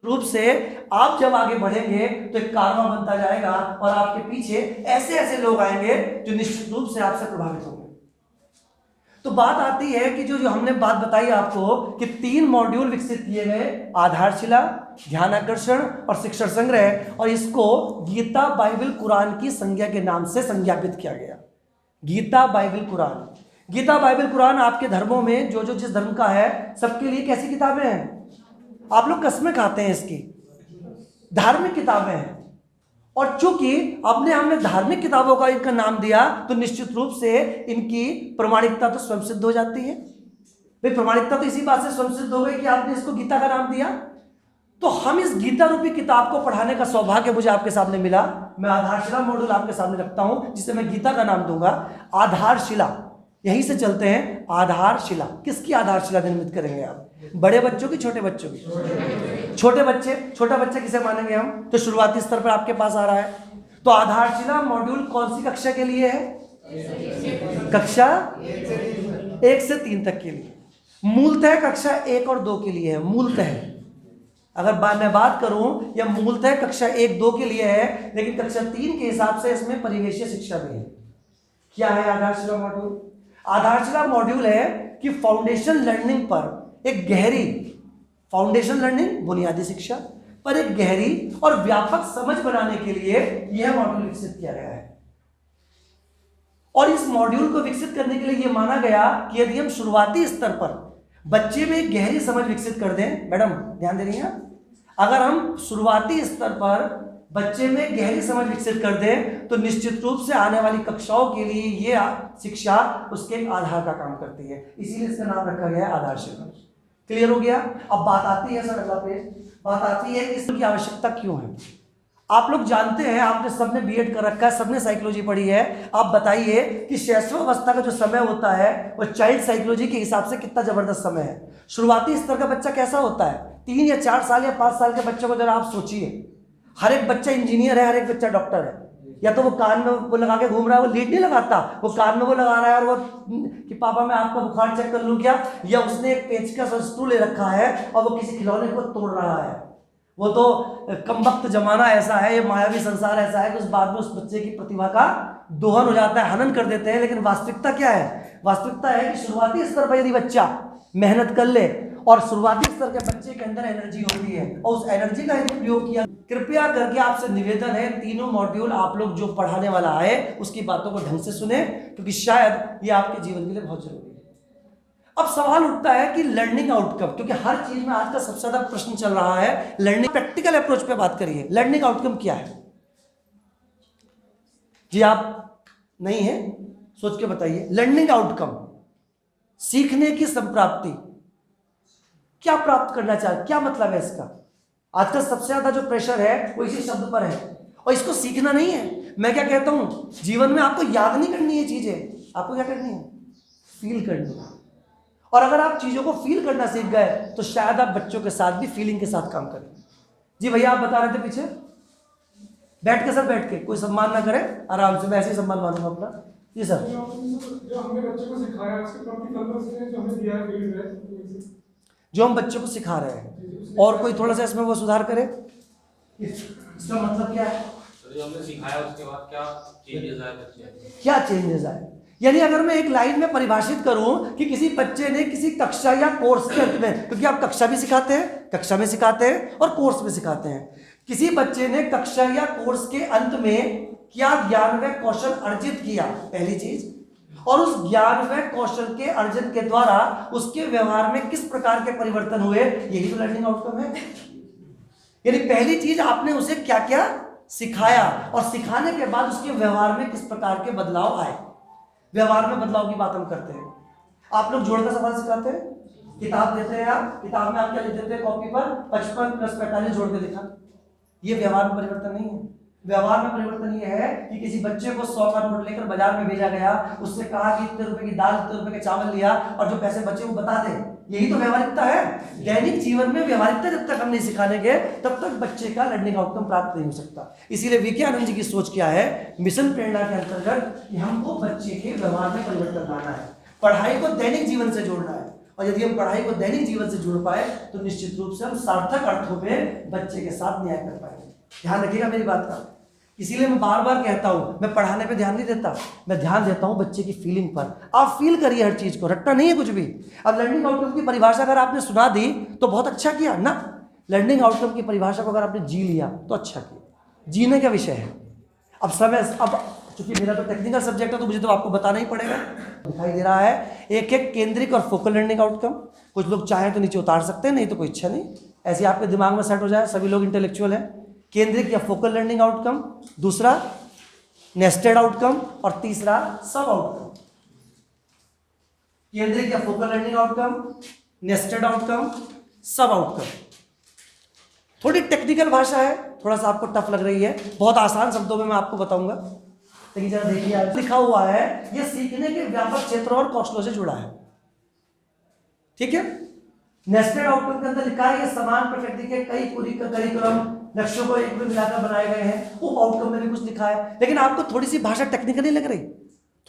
रूप से आप जब आगे बढ़ेंगे तो एक कारवां बनता जाएगा और आपके पीछे ऐसे ऐसे लोग आएंगे जो निश्चित रूप से आपसे प्रभावित होंगे। तो बात आती है कि जो हमने बात बताई आपको कि 3 मॉड्यूल विकसित किए गए, आधारशिला, ध्यान आकर्षण और शिक्षण संग्रह, और इसको गीता बाइबल कुरान की संज्ञा के नाम से संज्ञापित किया गया। गीता बाइबल कुरान, गीता बाइबल कुरान आपके धर्मों में जो जिस धर्म का है सबके लिए कैसी किताबें हैं? आप लोग कसमें खाते हैं इसकी, धार्मिक किताबें हैं। और चूंकि अपने हमने धार्मिक किताबों का इनका नाम दिया तो निश्चित रूप से इनकी प्रमाणिकता तो स्वयं सिद्ध हो जाती है। भाई प्रमाणिकता तो इसी बात से स्वयं सिद्ध हो गई कि आपने इसको गीता का नाम दिया। तो हम इस गीता रूपी किताब को पढ़ाने का सौभाग्य मुझे आपके सामने मिला। मैं आधारशिला मॉड्यूल आपके सामने रखता हूं जिसे मैं गीता का नाम दूंगा आधारशिला। यहीं से चलते हैं, आधारशिला। किसकी आधारशिला निर्मित करेंगे आप? बड़े बच्चों की, छोटे बच्चों की? छोटे बच्चे, छोटा बच्चा किसे मानेंगे हम? तो शुरुआती स्तर पर आपके पास आ रहा है। तो आधारशिला मॉड्यूल कौन सी कक्षा के लिए है? कक्षा 1 से 3 तक के लिए। मूलतः कक्षा 1 और 2 के लिए है। मूलतः अगर मैं बात करूं, यह मूलतः कक्षा 1, 2 के लिए है, लेकिन कक्षा 3 के हिसाब से इसमें परिवेशीय शिक्षा भी है। क्या है आधारशिला मॉड्यूल? आधारशिला मॉड्यूल है कि फाउंडेशन लर्निंग पर एक गहरी, फाउंडेशन लर्निंग बुनियादी शिक्षा पर एक गहरी और व्यापक समझ बनाने के लिए यह मॉड्यूल विकसित किया गया है। और इस मॉड्यूल को विकसित करने के लिए यह माना गया कि यदि हम शुरुआती स्तर पर बच्चे में गहरी समझ विकसित कर दें, मैडम ध्यान दे रही हैं, अगर हम शुरुआती स्तर पर बच्चे में गहरी समझ विकसित कर दें तो निश्चित रूप से आने वाली कक्षाओं के लिए ये शिक्षा उसके आधार का काम करती है। इसीलिए इसका नाम रखा गया है आधारशिला। क्लियर हो गया? अब बात आती है सर, अगला पेज, बात आती है कि इसकी आवश्यकता क्यों है। आप लोग जानते हैं, आपने सबने बीएड कर रखा है, सबने साइकोलॉजी पढ़ी है। आप बताइए कि शैशवावस्था का जो समय होता है वो चाइल्ड साइकोलॉजी के हिसाब से कितना जबरदस्त समय है। शुरुआती स्तर का बच्चा कैसा होता है? 3 या 4 साल या 5 साल के बच्चे को जरा आप सोचिए। हर एक बच्चा इंजीनियर है, हर एक बच्चा डॉक्टर है। या तो वो कान में वो लगा के घूम रहा है, वो लीड नहीं लगाता, वो कान में वो लगा रहा है और वो कि पापा मैं आपका बुखार चेक कर लूं क्या, या उसने एक पेचकस और स्क्रू ले रखा है और वो किसी खिलौने को तोड़ रहा है। वो तो कमबख्त जमाना ऐसा है, ये मायावी संसार ऐसा है कि उस बाद में उस बच्चे की प्रतिभा का दोहन हो जाता है, हनन कर देते हैं। लेकिन वास्तविकता क्या है? वास्तविकता है कि शुरुआती स्तर पर यदि बच्चा मेहनत कर ले और शुरुआती स्तर के बच्चे के अंदर एनर्जी होती है और उस एनर्जी का यदि प्रयोग किया, कृपया करके आपसे निवेदन है, तीनों मॉड्यूल आप लोग जो पढ़ाने वाला है उसकी बातों को ढंग से सुने, क्योंकि शायद ये आपके जीवन के लिए बहुत जरूरी है। अब सवाल उठता है कि लर्निंग आउटकम, क्योंकि हर चीज में आज का सबसे ज्यादा प्रश्न चल रहा है लर्निंग। प्रैक्टिकल अप्रोच पे बात करिए, लर्निंग आउटकम क्या है जी? आप नहीं है, सोच के बताइए। लर्निंग आउटकम, सीखने की संप्राप्ति, क्या प्राप्त करना चाहे, क्या मतलब है इसका? आजकल सबसे ज्यादा जो प्रेशर है वो इसी शब्द पर है, और इसको सीखना नहीं है। मैं क्या कहता हूं, जीवन में आपको याद नहीं करनी है चीजें, आपको क्या करनी है? फील करनी है। और अगर आप चीजों को फील करना सीख गए तो शायद आप बच्चों के साथ भी फीलिंग के साथ काम करें। जी भैया आप बता रहे थे पीछे, बैठ के सर, बैठ के, कोई सम्मान ना करे, आराम से, मैं ऐसे ही सम्मान मानूंगा अपना। जी सर, जो हमने बच्चों को सिखाया उसके प्रैक्टिकल से जो हमें दिया है, जो हम बच्चों को सिखा रहे हैं, और कोई थोड़ा सा इसमें वो सुधार करे। इसका मतलब क्या है? जो हमने सिखाया उसके बाद क्या चेंजेस आए बच्चे? क्या चेंजेस आए? यानी अगर मैं एक लाइन में परिभाषित करूं कि किसी बच्चे ने किसी कक्षा या कोर्स के अंत में, क्योंकि आप कक्षा भी सिखाते हैं, कक्षा में सिखाते हैं और कोर्स में सिखाते हैं, किसी बच्चे ने कक्षा या कोर्स के अंत में क्या ज्ञान व कौशल अर्जित किया, पहली चीज, और उस ज्ञान व कौशल के अर्जन के द्वारा उसके व्यवहार में किस प्रकार के परिवर्तन हुए, यही तो लर्निंग आउटकम है। यानी पहली चीज आपने उसे क्या क्या सिखाया और सिखाने के बाद उसके व्यवहार में किस प्रकार के बदलाव आए। व्यवहार में बदलाव की बात हम करते हैं। आप लोग जोड़ का सवाल सिखाते हैं, किताब देते हैं, आप किताब में आप क्या लिख देते हैं कॉपी पर, 55 + 45 जोड़ के लिखा। ये व्यवहार में परिवर्तन नहीं है। व्यवहार में परिवर्तन ये है कि किसी बच्चे को 100 का नोट लेकर बाजार में भेजा गया, उससे कहा कि इतने रुपए की दाल, इतने रुपए के चावल लिया, और जो पैसे बचे वो बता दे। यही तो व्यवहारिकता है। दैनिक जीवन में व्यवहारिकता जब तक हम नहीं सिखानेंगे तब तक बच्चे का लर्निंग आउटकम प्राप्त नहीं हो सकता। इसीलिए वीके आनंद जी की सोच क्या है, मिशन प्रेरणा के अंतर्गत कि हमको बच्चे के व्यवहार में परिवर्तन लाना है, पढ़ाई को दैनिक जीवन से जोड़ना है, और यदि हम पढ़ाई को दैनिक जीवन से जुड़ पाए तो निश्चित रूप से हम सार्थक अर्थों में बच्चे के साथ न्याय कर पाएंगे। ध्यान रखिएगा मेरी बात का। इसीलिए मैं बार बार कहता हूं, मैं पढ़ाने पे ध्यान नहीं देता, मैं ध्यान देता हूं बच्चे की फीलिंग पर। आप फील करिए हर चीज को, रट्टा नहीं है कुछ भी। अब लर्निंग आउटकम की परिभाषा अगर आपने सुना दी तो बहुत अच्छा किया ना। लर्निंग आउटकम की परिभाषा को अगर आपने जी लिया तो अच्छा किया। जीने का विषय है। अब चूंकि मेरा तो टेक्निकल सब्जेक्ट है तो मुझे तो आपको बताना ही पड़ेगा। दिखाई दे रहा है एक एक केंद्रिक और फोकल लर्निंग आउटकम। कुछ लोग चाहें तो नीचे उतार सकते हैं, नहीं तो कोई इच्छा नहीं, ऐसे आपके दिमाग में सेट हो जाए। सभी लोग इंटेलेक्चुअल हैं। केंद्रिक या फोकल लर्निंग आउटकम, दूसरा नेस्टेड आउटकम और तीसरा सब आउटकम। केंद्रिक या focal learning outcome, nested outcome, सब आउटकम। थोड़ी टेक्निकल भाषा है, थोड़ा सा आपको टफ लग रही है, बहुत आसान शब्दों में मैं आपको बताऊंगा। लेकिन जरा देखिए लिखा हुआ है ये सीखने के व्यापक क्षेत्रों और कौशलों से जुड़ा है। ठीक है। नेस्टेड आउटकम के अंदर लिखा है ये समान प्रकृति के कई करिकुलम लक्ष्यों को एक में मिलाकर बनाए गए हैं। उप आउटकम में भी कुछ लिखा है, लेकिन आपको थोड़ी सी भाषा टेक्निकली लग रही,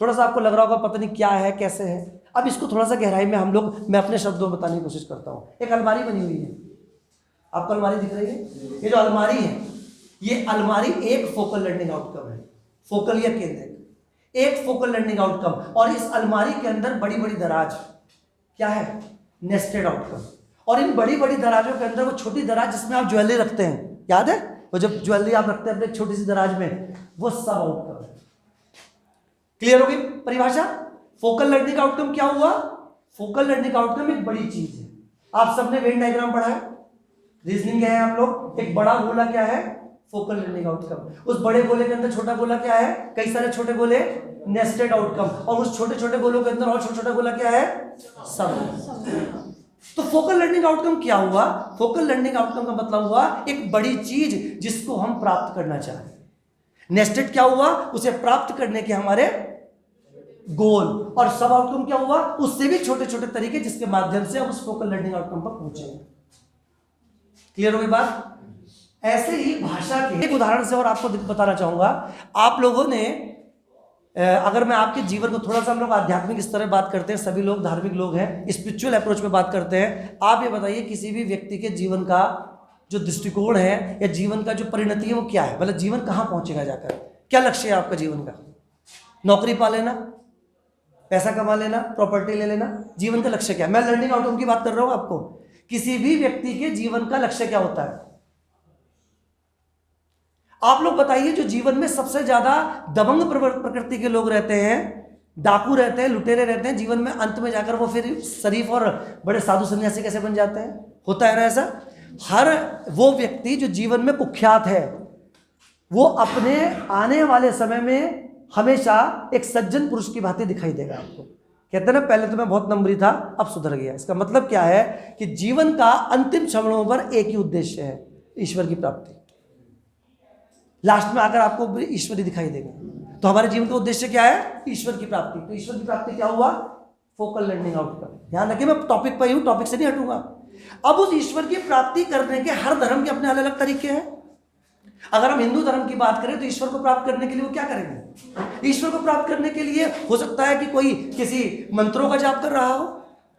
थोड़ा सा आपको लग रहा होगा पता नहीं क्या है कैसे है। अब इसको थोड़ा सा गहराई में मैं अपने शब्दों में बताने की कोशिश करता हूँ। एक अलमारी बनी हुई है, आपको अलमारी दिख रही है? ये जो अलमारी है, ये अलमारी एक फोकल लर्निंग आउटकम है। फोकल या केंद्रिक, एक फोकल लर्निंग आउटकम। और इस अलमारी के अंदर बड़ी बड़ी दराज क्या है? Nested outcome. और इन बड़ी बड़ी दराजों के अंदर वो छोटी दराज जिसमें आप ज्वेलरी रखते हैं, याद है वो जब ज्वेलरी आप रखते हैं अपने छोटी सी दराज में, वो सब आउटकम है। क्लियर हो गई परिभाषा? फोकल लर्निंग आउटकम क्या हुआ? फोकल लर्निंग आउटकम एक बड़ी चीज है। आप सबने वेन डायग्राम पढ़ा है, रीजनिंग है आप लोग। एक बड़ा गोला क्या है? Focal learning outcome. उस बड़े गोले के अंदर छोटा गोला क्या है? कई सारे छोटे गोले, नेस्टेड आउटकम। और उस छोटे छोटे गोलों के अंदर और छोटा छोटा गोला क्या है? सब। तो फोकल लर्निंग आउटकम क्या हुआ? फोकल लर्निंग आउटकम का मतलब हुआ एक बड़ी चीज जिसको हम प्राप्त करना चाहते हैं। नेस्टेड क्या हुआ? उसे प्राप्त करने के हमारे गोल। और सब आउटकम क्या हुआ? उससे भी छोटे छोटे तरीके जिसके माध्यम से हम उस फोकल लर्निंग आउटकम पर पहुंचे। क्लियर हो गई बात? ऐसे ही भाषा के एक उदाहरण से और आपको बताना चाहूंगा। आप लोगों ने अगर मैं आपके जीवन को थोड़ा सा, हम लोग आध्यात्मिक स्तर पर बात करते हैं, सभी लोग धार्मिक लोग हैं, स्पिरिचुअल अप्रोच में बात करते हैं। आप ये बताइए किसी भी व्यक्ति के जीवन का जो दृष्टिकोण है या जीवन का जो परिणति है वो क्या है? मतलब जीवन कहाँ पहुंचेगा जाकर? क्या लक्ष्य है आपका जीवन का? नौकरी पा लेना, पैसा कमा लेना, प्रॉपर्टी ले लेना? जीवन का लक्ष्य क्या है? मैं लर्निंग आउटकम की बात कर रहा हूं आपको। किसी भी व्यक्ति के जीवन का लक्ष्य क्या होता है? आप लोग बताइए। जो जीवन में सबसे ज्यादा दबंग प्रकृति के लोग रहते हैं, डाकू रहते हैं, लुटेरे रहते हैं, जीवन में अंत में जाकर वो फिर शरीफ और बड़े साधु सन्यासी कैसे बन जाते हैं? होता है ना ऐसा? हर वो व्यक्ति जो जीवन में कुख्यात है वो अपने आने वाले समय में हमेशा एक सज्जन पुरुष की भांति दिखाई देगा आपको। कहते हैं ना, पहले तो मैं बहुत नंबरी था, अब सुधर गया। इसका मतलब क्या है कि जीवन का अंतिम क्षणों पर एक ही उद्देश्य है, ईश्वर की प्राप्ति। लास्ट में आकर आपको ईश्वर ही दिखाई देगा। तो हमारे जीवन का उद्देश्य क्या है? ईश्वर की प्राप्ति। तो ईश्वर की प्राप्ति क्या हुआ? Focal learning outcome. ध्यान रखिए, मैं टॉपिक पर ही हूं, टॉपिक से नहीं हटूंगा। अब उस ईश्वर की प्राप्ति करने के हर धर्म के अपने अलग अलग तरीके हैं। अगर हम हिंदू धर्म की बात करें तो ईश्वर को प्राप्त करने के लिए वो क्या करेंगे? ईश्वर को प्राप्त करने के लिए हो सकता है कि कोई किसी मंत्रों का जाप कर रहा हो,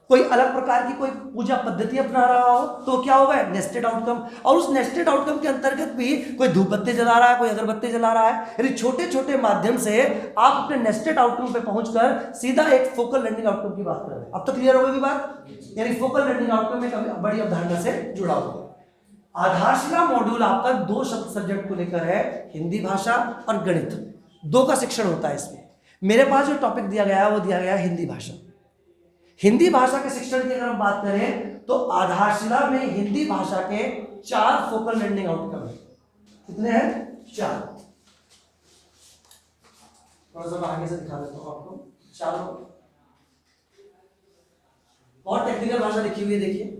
कोई अलग प्रकार की कोई पूजा पद्धति अपना रहा हो, तो क्या होगा? Nested outcome. और उस नेस्टेड आउटकम के अंतर्गत भी कोई धूप बत्ती जला रहा है, कोई अगरबत्ती जला रहा है। यानी छोटे छोटे माध्यम से आप अपने नेस्टेड आउटकम पे पहुंचकर सीधा एक फोकल लर्निंग आउटकम की बात कर रहे हैं। अब तो क्लियर हो गई बात? यानी फोकल लर्निंग आउटकम एक बड़ी अवधारणा से जुड़ा हुआ है। आधारशिला मॉड्यूल आपका दो सब्जेक्ट को लेकर है, हिंदी भाषा और गणित। दो का शिक्षण होता है इसमें। मेरे पास जो टॉपिक दिया गया है वो दिया गया है हिंदी भाषा। हिंदी भाषा के शिक्षण की अगर हम बात करें तो आधारशिला में हिंदी भाषा के 4 फोकल लर्निंग आउटकम है। कितने हैं? 4। थोड़ा सा आगे से दिखा देता हूं आपको। 4 और टेक्निकल भाषा लिखी हुई है, देखिए।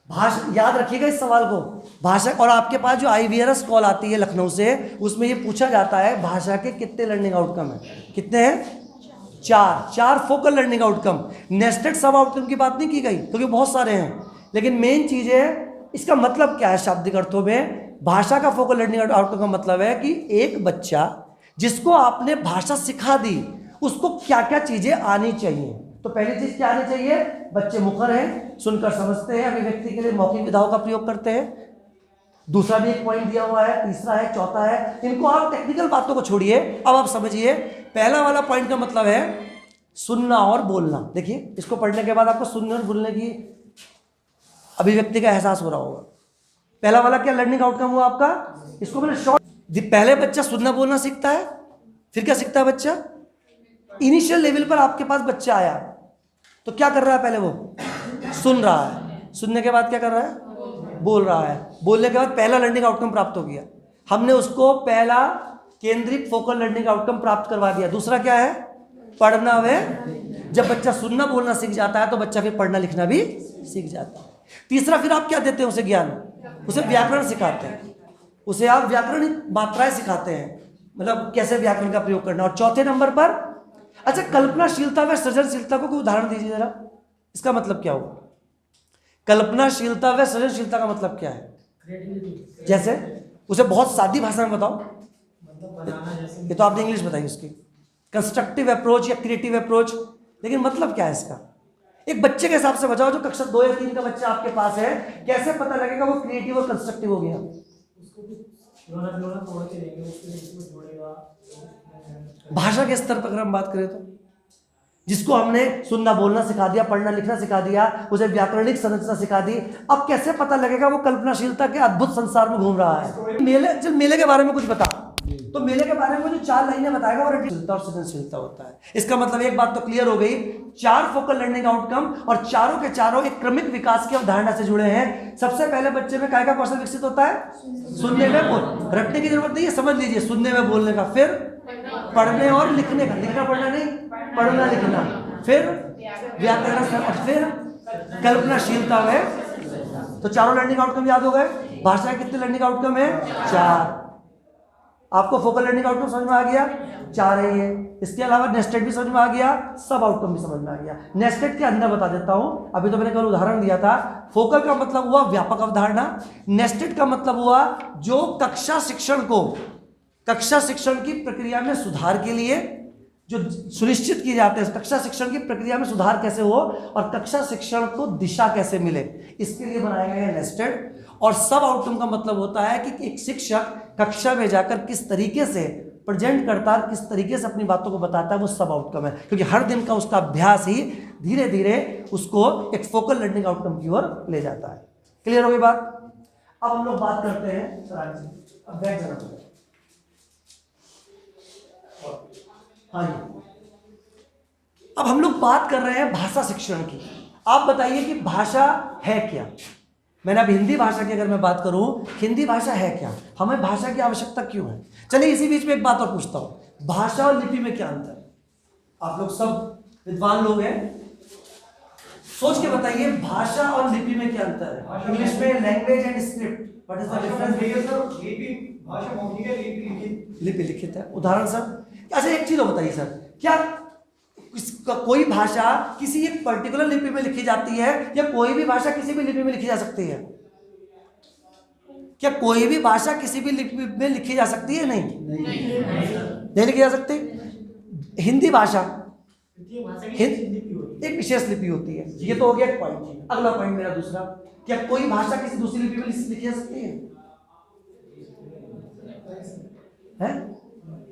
भाषा याद रखिएगा इस सवाल को। भाषा, और आपके पास जो IVRS कॉल आती है लखनऊ से, उसमें ये पूछा जाता है भाषा के कितने लर्निंग आउटकम है? कितने हैं? 4 फोकल लर्निंग आउटकम। नेस्टेड सब आउटकम की बात नहीं की गई क्योंकि बहुत सारे हैं, लेकिन मेन चीज है इसका मतलब क्या है शाब्दिक अर्थों में। भाषा का फोकल लर्निंग आउटकम का मतलब है कि एक बच्चा जिसको आपने भाषा सिखा दी उसको क्या क्या चीजें आनी चाहिए। तो पहली चीज क्या आनी चाहिए, बच्चे मुखर हैं, सुनकर समझते हैं, अभिव्यक्ति के लिए मौखिक विधाओं का प्रयोग करते हैं। दूसरा भी एक पॉइंट दिया हुआ है, तीसरा है, चौथा है। इनको आप टेक्निकल बातों को छोड़िए, अब आप समझिए। पहला वाला पॉइंट का मतलब है सुनना और बोलना। देखिए, इसको पढ़ने के बाद आपको सुनने और बोलने की अभिव्यक्ति का एहसास हो रहा होगा। पहला वाला क्या लर्निंग आउटकम हुआ आपका, इसको मैंने शॉर्ट। पहले बच्चा सुनना बोलना सीखता है, फिर क्या सीखता है बच्चा, इनिशियल लेवल पर आपके पास बच्चा आया तो क्या कर रहा है, पहले वो सुन रहा है, सुनने के बाद क्या कर रहा है, बोल रहा है, बोलने के बाद पहला लर्निंग आउटकम प्राप्त हो गया, हमने उसको पहला केंद्रित फोकल लर्निंग आउटकम प्राप्त करवा दिया। दूसरा क्या है, पढ़ना व जब बच्चा सुनना बोलना सीख जाता है तो बच्चा फिर पढ़ना लिखना भी सीख जाता है। तीसरा फिर आप क्या देते हैं उसे, ज्ञान, उसे व्याकरण सिखाते हैं, उसे आप व्याकरण मात्राएं सिखाते हैं, मतलब कैसे व्याकरण का प्रयोग करना। और चौथे नंबर पर, अच्छा, कल्पनाशीलता व सृजनशीलता को कोई उदाहरण दीजिए जरा, इसका मतलब क्या होगा, कल्पनाशीलता व सृजनशीलता का मतलब क्या है, जैसे उसे बहुत सादी भाषा में बताओ, ये तो आपने इंग्लिश बताई उसकी, कंस्ट्रक्टिव अप्रोच या क्रिएटिव अप्रोच, लेकिन मतलब क्या है इसका, एक बच्चे के हिसाब से बताओ जो कक्षा 2 या 3 का बच्चा आपके पास है, कैसे पता लगेगा वो क्रिएटिव और कंस्ट्रक्टिव हो गया। भाषा के स्तर पर अगर हम बात करें तो जिसको हमने सुनना बोलना सिखा दिया, पढ़ना लिखना सिखा दिया, उसे व्याकरणिक संरचना सिखा दी, अब कैसे पता लगेगा वो कल्पनाशीलता के अद्भुत संसार में घूम रहा है। मेले, चल मेले के बारे में कुछ बता, तो मेले के बारे में जो 4 लाइनें बताएगा वो रचनाशीलता और सृजनशीलता होता है। इसका मतलब एक बात तो क्लियर हो गई, 4 फोकल लर्निंग आउटकम और चारों के चारों एक क्रमिक विकास की अवधारणा से जुड़े हैं। सबसे पहले बच्चे में काय का कौशल विकसित होता है, सुनने में, रटने की जरूरत नहीं है, समझ लीजिए, सुनने में बोलने का, फिर पढ़ने और लिखने का, लिखना पढ़ना नहीं, पढ़ना लिखना, फिर व्याकरण और फिर कल्पनाशीलता है। तो चारों लर्निंग आउटकम याद हो गए। भाषा के कितने लर्निंग आउटकम है, 4। आपको फोकल लर्निंग आउटकम समझ में आ गया, 4 है ये। इसके अलावा नेस्टेड भी समझ में आ गया, सब आउटकम भी समझ में आ गया। नेस्टेड के अंदर बता देता हूं, अभी तो मैंने केवल उदाहरण दिया था। फोकल का मतलब हुआ व्यापक अवधारणा, नेस्टेड का मतलब हुआ जो कक्षा शिक्षण की प्रक्रिया में सुधार के लिए जो सुनिश्चित किए जाते हैं, कक्षा शिक्षण की प्रक्रिया में सुधार कैसे हो और कक्षा शिक्षण को दिशा कैसे मिले, इसके लिए बनाया गया है नेस्टेड। और सब आउटकम का मतलब होता है कि एक शिक्षक कक्षा में जाकर किस तरीके से प्रेजेंट करता है, किस तरीके से अपनी बातों को बताता है, वो सब आउटकम है। क्योंकि हर दिन का उसका अभ्यास ही धीरे धीरे उसको एक फोकल लर्निंग आउटकम की ओर ले जाता है। क्लियर हो गई बात। अब हम लोग बात करते हैं, अब बैठ जाना। हाँ जी, अब हम लोग बात कर रहे हैं भाषा शिक्षण की। आप बताइए कि भाषा है क्या। मैंने अब हिंदी भाषा की अगर मैं बात करूं, हिंदी भाषा है क्या, हमें भाषा की आवश्यकता क्यों है। चलिए इसी बीच में एक बात और पूछता हूं, भाषा और लिपि में क्या अंतर है। आप लोग सब विद्वान लोग हैं, सोच के बताइए भाषा और लिपि में क्या अंतर है। इंग्लिश में language and script, what is the difference. भाषा मौखिक है, लिपि लिखित है। उदाहरण सर, अच्छा एक चीज बताइए सर, क्या कोई भाषा किसी एक पर्टिकुलर लिपि में लिखी जाती है या कोई भी भाषा किसी भी लिपि में लिखी जा सकती है। क्या कोई भी भाषा किसी भी लिपि में लिखी जा सकती है। नहीं लिखी जा सकती। हिंदी भाषा एक विशेष लिपि होती है। ये तो हो गया एक पॉइंट। अगला पॉइंट मेरा दूसरा, क्या कोई भाषा किसी दूसरी लिपि में लिखी जा सकती है?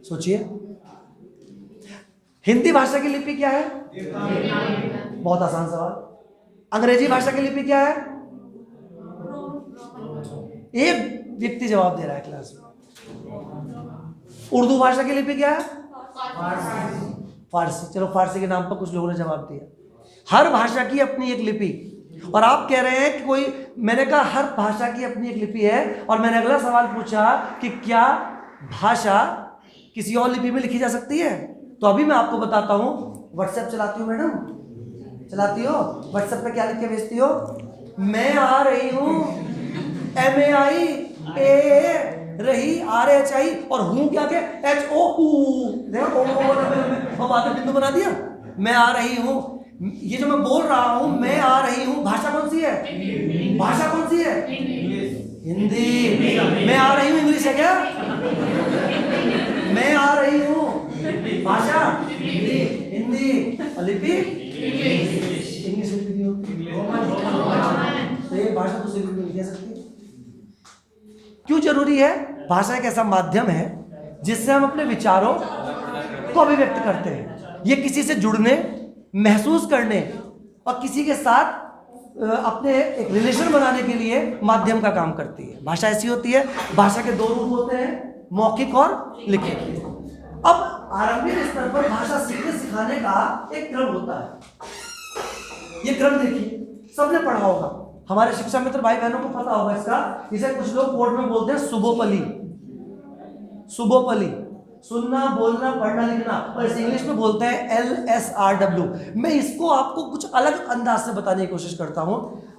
सोचिए, हिंदी भाषा की लिपि क्या है? बहुत आसान सवाल। अंग्रेजी भाषा की लिपि क्या है? एक व्यक्ति जवाब दे रहा है क्लास में। उर्दू भाषा की लिपि क्या है? फारसी। चलो फारसी के नाम पर कुछ लोगों ने जवाब दिया। हर भाषा की अपनी एक लिपि, और आप कह रहे हैं कि कोई, मैंने कहा हर भाषा की अपनी एक लिपि है, और मैंने अगला सवाल पूछा कि क्या भाषा किसी और लिपि में लिखी जा सकती है। तो अभी मैं आपको बताता हूं। व्हाट्सएप चलाती हो मैडम? चलाती हो? व्हाट्सएप पे क्या लिख के भेजती हो? मैं आ रही हूं, MAI रही, RHI, और हूं क्या के HOU। देखो और बाद में बिंदु बना दिया। मैं आ रही हूं, ये जो मैं बोल रहा हूं, मैं आ रही हूं, भाषा कौन सी है? भाषा कौन सी है? हिंदी। मैं आ रही हूं इंग्लिश है क्या? मैं आ रही हूं भाषा हिंदी। लिपि इंग्लिश लिख दी हो तो ये भाषा दूसरी लिपि में नहीं कह सकती। क्यों जरूरी है? भाषा एक ऐसा माध्यम है जिससे हम अपने विचारों को अभिव्यक्त करते हैं। ये किसी से जुड़ने, महसूस करने और किसी के साथ अपने एक रिलेशन बनाने के लिए माध्यम का काम करती है। भाषा ऐसी होती है। भाषा के दो रूप होते हैं, मौखिक और लिखित। अब आरंभिक स्तर पर भाषा सीखने सिखाने का एक क्रम होता है। ये क्रम देखिए, सबने पढ़ा होगा, हमारे शिक्षा मित्र भाई बहनों को पता होगा इसका। इसे कुछ लोग कोर्ट में बोलते हैं सुबोपली। सुबोपली, सुनना, बोलना, पढ़ना, लिखना, और इसे इंग्लिश में बोलते हैं LSRW। मैं इसको आपको कुछ अलग अंदाज से बताने की कोशिश करता हूं।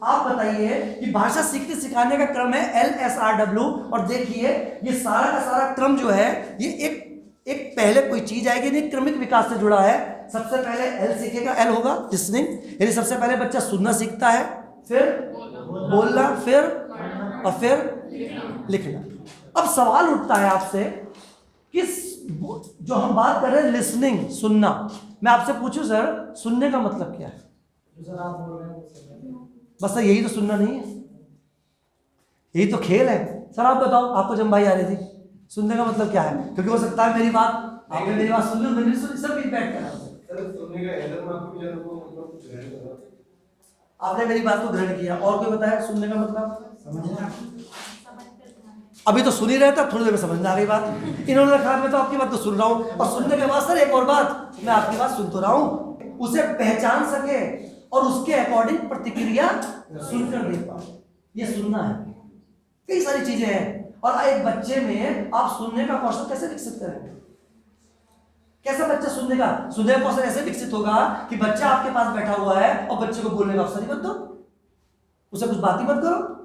आप बताइए कि भाषा सीखने सिखाने का क्रम है LSRW, और देखिए ये सारा का सारा क्रम जो है ये एक पहले कोई चीज आएगी, नहीं, क्रमिक विकास से जुड़ा है। सबसे पहले L सीखेगा, L होगा लिसनिंग, यानी सबसे पहले बच्चा सुनना सीखता है, फिर बोलना, फिर लिखना। अब सवाल उठता है आपसे कि जो हम बात कर रहे हैं लिसनिंग, सुनना, मैं आपसे पूछूं सर, सुनने का मतलब क्या है? सर आप बोल रहे हैं बस सर यही तो सुनना नहीं है, यही तो खेल है। सर आप बताओ, आपको जब भाई आ रही थी, सुनने का मतलब क्या है? क्योंकि हो सकता है मेरी बात, आपने मेरी बात सुन ली, मैंने सुनी, सब फीडबैक करा। सर सुनने का एलर में आपको विचारों को मतलब कुछ ग्रहण करा, आपने मेरी बात को ग्रहण किया, और कोई बताया सुनने का मतलब? समझना। अभी तो सुन ही रहे थे, थोड़ी देर में समझ में आ गई बात। इन्होंने रखा, मैं तो आपकी बात को सुन रहा हूँ, और सुनने के बाद सर एक और बात, मैं आपकी बात सुन तो रहा हूँ, उसे पहचान सके और उसके अकॉर्डिंग प्रतिक्रिया सुनकर दे पाओ, ये सुनना है। कई सारी चीजें हैं, और एक बच्चे में आप सुनने का कौशल कैसे विकसित करेंगे? कैसा बच्चा सुनने का कौशल ऐसे विकसित होगा कि बच्चा आपके पास बैठा हुआ है और बच्चे को बोलने का अवसर ही मत दो, उसे कुछ बात ही मत करो।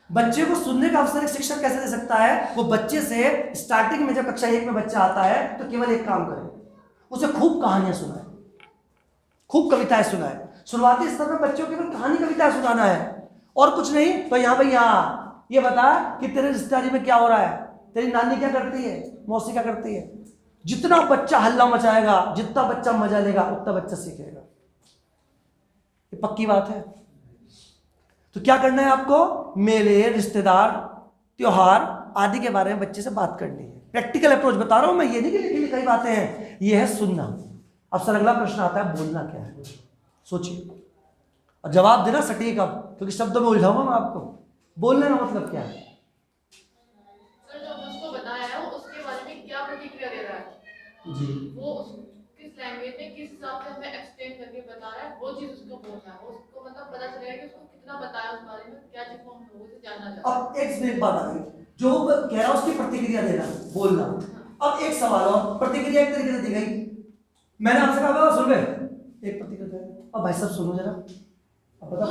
बच्चे को सुनने का अवसर एक शिक्षक कैसे दे सकता है? वो बच्चे से स्टार्टिंग में जब कक्षा 1 में बच्चा आता है तो केवल एक काम करे, उसे खूब कहानियां सुनाए, खूब कविताएं सुनाए। शुरुआती स्तर पर बच्चों को केवल कहानी कविताएं सुनाना है और कुछ नहीं। तो यहाँ भाई यहाँ ये बता कि तेरे रिश्तेदारी में क्या हो रहा है, तेरी नानी क्या करती है, मौसी क्या करती है। जितना बच्चा हल्ला मचाएगा, जितना बच्चा मजा लेगा, उतना बच्चा सीखेगा। ये पक्की बात है। तो क्या करना है आपको? मेले, रिश्तेदार, त्योहार आदि के बारे में बच्चे से बात करनी है। प्रैक्टिकल अप्रोच बता रहा हूं मैं, ये नहीं कि लिखी लिखाई बातें हैं। ये है सुनना। अब सर अगला प्रश्न आता है, बोलना क्या है? सोचिए और जवाब देना सटीक, अब क्योंकि शब्दों में उलझाऊंगा मैं आपको। बोलने का मतलब क्या है? सर जो उसको बताया है उसके बारे में क्या प्रतिक्रिया दे रहा है जी, वो किस लैंग्वेज में किस हिसाब से हमें एक्सप्लेन करके बता रहा है, वो चीज उसको बोलना है। उसको मतलब पता चलेगा कि उसको कितना बताया उस बारे में, क्या चीज को हम लोगों से जानना चाहते हैं। अब एक बात आ गई, जो कह रहा है उसकी प्रतिक्रिया देना, बोलना। अब एक सवाल और, प्रतिक्रिया एक तरीके से दी गई, मैंने आपसे कहा सुन रहे, एक प्रतिक्रिया। अब भाई साहब सुनो जरा, अब पता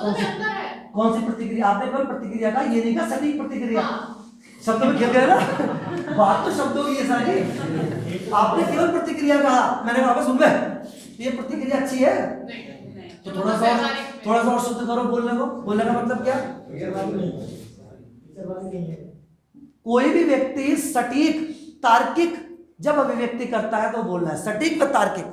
कौन सी प्रतिक्रिया? आपने केवल प्रतिक्रिया का, ये नहीं कहा सटीक प्रतिक्रिया। शब्दों में खेल गए ना, बात तो शब्दों की है सारी। आपने केवल प्रतिक्रिया कहा, मैंने कहा सुन रहे, ये प्रतिक्रिया अच्छी है, तो थोड़ा सा और शुद्ध करो बोलने को। बोलने का मतलब क्या? कोई भी व्यक्ति सटीक, तार्किक जब अभिव्यक्ति करता है तो बोलना है सटीक व तार्किक।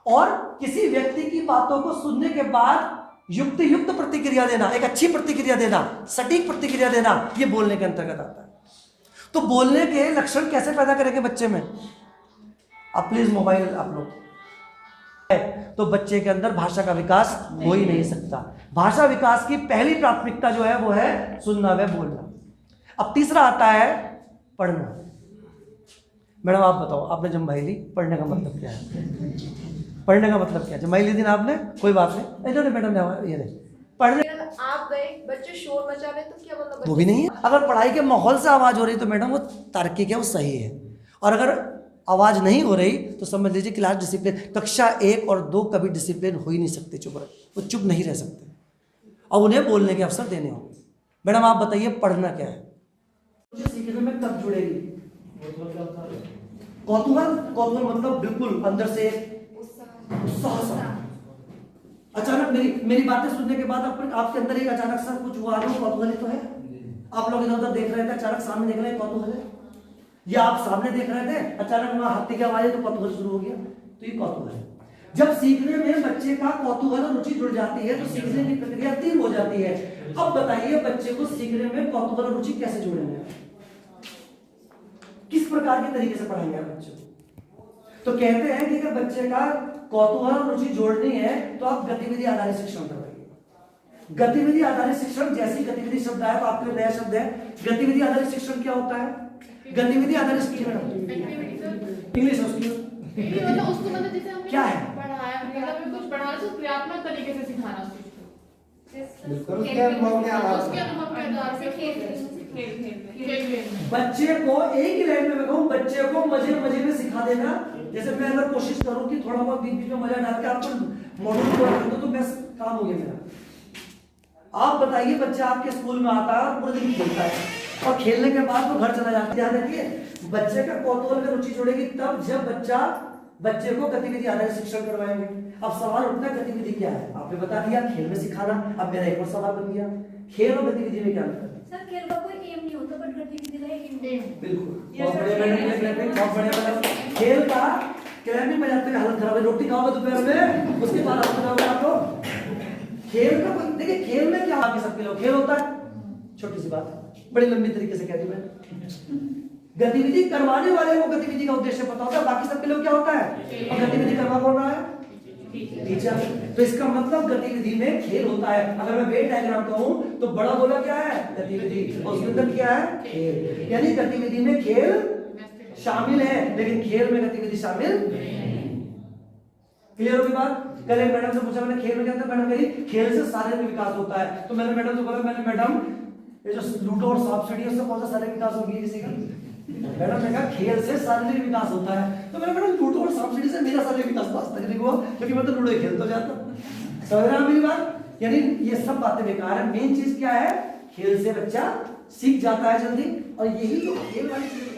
और किसी व्यक्ति की बातों को सुनने के बाद युक्त प्रतिक्रिया देना, एक अच्छी प्रतिक्रिया देना, सटीक प्रतिक्रिया देना, ये बोलने के अंतर्गत आता है। तो बोलने के लक्षण कैसे पैदा करेंगे बच्चे में? अब प्लीज मोबाइल आप लोग, तो बच्चे के अंदर भाषा का विकास हो ही नहीं सकता। भाषा विकास की पहली प्राथमिकता जो है वो है सुनना व बोलना। अब तीसरा आता है पढ़ना। मैडम आप बताओ, आपने जम्भाई ली, पढ़ने का मतलब क्या है? पढ़ने का मतलब क्या? जम्भाई ली दिन आपने, कोई बात नहीं, इन्होंने मैडम ये नहीं पढ़ने। आप गए, बच्चे शोर मचा रहे तो क्या मतलब? वो भी नहीं है। अगर पढ़ाई के माहौल से आवाज हो रही तो मैडम वो तार्किक है, वो सही है। और अगर आवाज नहीं हो रही तो समझ लीजिए क्लास डिसिप्लिन, कक्षा 1 और 2 कभी डिसिप्लिन हो ही नहीं सकते, चुप रहे, वो चुप नहीं रह सकते और उन्हें बोलने के अवसर देने होंगे। मैडम आप बताइए पढ़ना क्या है? मुझे सीखने में कब जुड़ेगी? कौतूहल। कौतूहल मतलब बिल्कुल अंदर से उत्साह सा। अचानक मेरी बातें सुनने के बाद आपके अंदर एक अचानक सा कुछ हुआ, कौतूहल ही तो है। आप लोग इधर उधर देख रहे थे, अचानक सामने देख रहे हैं, कौतूहल है। या आप सामने देख रहे थे, अचानक वहां हाथी की आवाज है तो कौतूहल शुरू हो गया, तो ये कौतूहल है। जब सीखने में बच्चे का कौतूहल और रुचि जुड़ जाती है तो सीखने की प्रक्रिया तीव्र हो जाती है। अब बताइए बच्चे को सीखने में कौतूहल और रुचि कैसे जोड़ेंगे, किस प्रकार के तरीके से पढ़ाएंगे आप बच्चे को? तो कहते हैं कि अगर बच्चे का कौतूहल और रुचि जोड़नी है तो आप गतिविधि आधारित शिक्षण करवाइए। गतिविधि आधारित शिक्षण, जैसी गतिविधि शब्द आया तो आपके नया शब्द है गतिविधि आधारित शिक्षण। क्या होता है गतिविधि आधारित शिक्षण? इंग्लिश उसकी मतलब उसको मतलब जैसे हमने क्या है? पढ़ाया मतलब कुछ पढ़ाया तो क्रियात्मक तरीके से सिखाना उस चीज को। बिल्कुल, उसके अनुभव के आधार उसके पर। अनुभव के आधार से खेल बच्चे को एक ही लाइन में मैं कहूं, बच्चे को मजे मजे में सिखा देना। जैसे मैं अगर कोशिश करूं कि थोड़ा बहुत बीच बीच में मजा डाल के आपको मॉड्यूल को रख दो तो बस काम हो गया मेरा। आप बताइए बच्चा आपके स्कूल में आता है और पूरे दिन खेलता है और खेलने के बाद वो घर चला जाता है। ध्यान रखिए बच्चे का कौतूहल में रुचि जुड़ेगी तब जब बच्चे को गतिविधि आधारित शिक्षण करवाएंगे। अब सवाल उठता है गतिविधि क्या है? आपने बता दिया खेल में सिखाना। अब मेरा एक और सवाल बन गया, खेल और गतिविधि में क्या अंतर है? सर खेल का कोई एम नहीं होता बट गतिविधि का एक एम। बिल्कुल, बहुत बढ़िया मैडम, बहुत बढ़िया मैडम। खेल का क्लैपिंग बजाते हुए हालत खराब है, रोटी खाओगे दोपहर में उसके बाद हालत खराब है आपको। खेल का कोई देखिए, खेल में क्या बाकी सबके लोग खेल होता है, छोटी सी बात बड़ी लंबी तरीके से कह दी मैं। गतिविधि करवाने वाले को गतिविधि का उद्देश्य पता होता है, बाकी सबके लोग क्या होता है और गतिविधि करवा कौन रहा है? टीचर। तो इसका मतलब गतिविधि में खेल होता है। अगर मैं वेट डायग्राम कहूं तो बड़ा बोला क्या है? गतिविधि, और उसके अंदर क्या है? खेल। यानी गतिविधि में खेल शामिल है लेकिन खेल में गतिविधि शामिल नहीं। क्लियर होगी बात? कल एक मैडम से पूछा मैंने खेल में क्या था? मैडम कही खेल से शारीरिक विकास होता है। तो मैंने मैडम से बोला, मैंने मैडम ये जो लूडो और सांप सीढ़ी उससे कौन सा शारीरिक विकास होगी किसी का? मैडम ने कहा खेल से शारीरिक विकास होता है। तो मैंने मैडम लूडो और सांप सीढ़ी से मेरा शारीरिक विकास तो आज तक नहीं हुआ क्योंकि मैं तो लूडो ही खेलता जाता। समझ रहे हैं मेरी बात? यानी ये सब बातें बेकार है। मेन चीज क्या है? खेल से बच्चा सीख जाता है जल्दी, और यही तो खेल वाली चीज